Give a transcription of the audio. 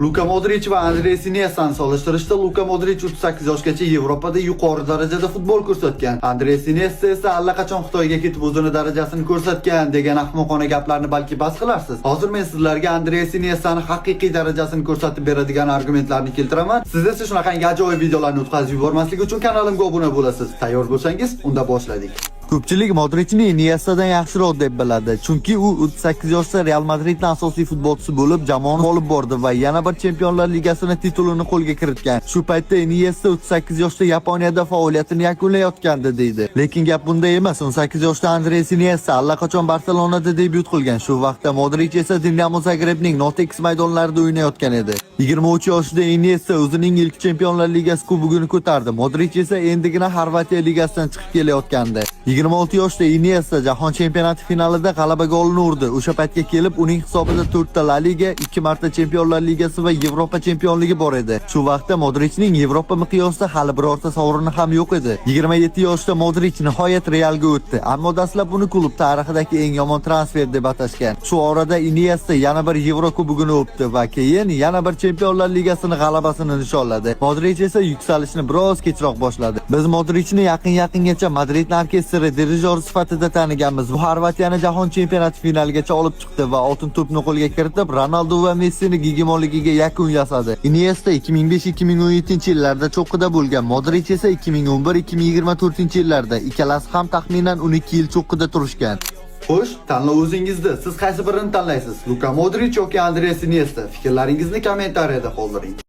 Luka Modric va Andres Iniestani solishtirishda Luka Modric 38 yoshgacha Yevropada yuqori darajada futbol ko'rsatgan. Andres Iniesta esa allaqachon Xitoyga ketib o'zini darajasini ko'rsatgan degan ahmoqona gaplarni balki bas qilarsiz. Hozir men sizlarga Andres Iniestani haqiqiy darajasini ko'rsatib beradigan argumentlarni keltiraman. Siz esa shunaqangi ajoyib videolarni o'tkazib yubormaslik uchun kanalimga obuna bo'lasiz. Tayyor bo'lsangiz, unda boshladik. Ko'pchilik Modricni Iniestadan yaxshiroq deb biladi, chunki u 38 yoshda Real Madridning asosiy futbolchisi bo'lib, jamoani olib bordi va yana bir Chempionlar Ligasini titulini qo'lga kiritgan. Shu paytda Iniesta 38 yoshda Yaponiyada faoliyatini yakunlayotgandi deydi. Lekin gap bunda emas. 18 yoshda Andres Iniesta allaqachon Barselonada debyut qilgan. Shu vaqtda Modric esa Dinamo Zagrebning Notex maydonlarida o'ynayotgan edi. 23 yoshda Iniesta o'zining ilk Chempionlar Ligasi kubogini ko'tardi. Modric esa endigina Xorvatiya ligasidan chiqib kelayotgandi. 26 yoshda Iniesta Jahon chempionati finalida g'alaba golini urdi. O'sha paytga kelib uning hisobida 4 ta La Liga, 2 marta Chempionlar Ligasi va Yevropa chempionligi bor edi. Shu vaqtda Modricning Yevropa miqyosida hali birorta sovrini ham yo'q edi. 27 yoshda Modric nihoyat Realga o'tdi, ammo dastlab uni klub tarixidagi eng yomon transfer deb atashgan. Shu orada Iniesta yana bir Yevro kubogini o'pdi va keyin yana bir Chempionlar Ligasini g'alabasini nishonladi. Modric esa yuksalishni biroz kechroq boshladi. Biz Modricni yaqin-yaqingacha Madrid orkestri dirijor sifatida taniganmiz. Bu Xorvatiyani jahon chempionati finaligacha olib chiqdi va oltin to'pni qo'lga kiritib, Ronaldo va Messini gegemonligiga yakun yasadi. Iniesta 2005-2017-yillarda cho'qqida bo'lgan, Modric esa 2011-2024 yillarda, ikkalasi ham taxminan 12 yil cho'qqida turishgan. Xo'sh, tanlov o'zingizda. Siz qaysi birini tanlaysiz? Luka Modric yoki Andres Iniesta? Fikrlaringizni kommentariyada qoldiring.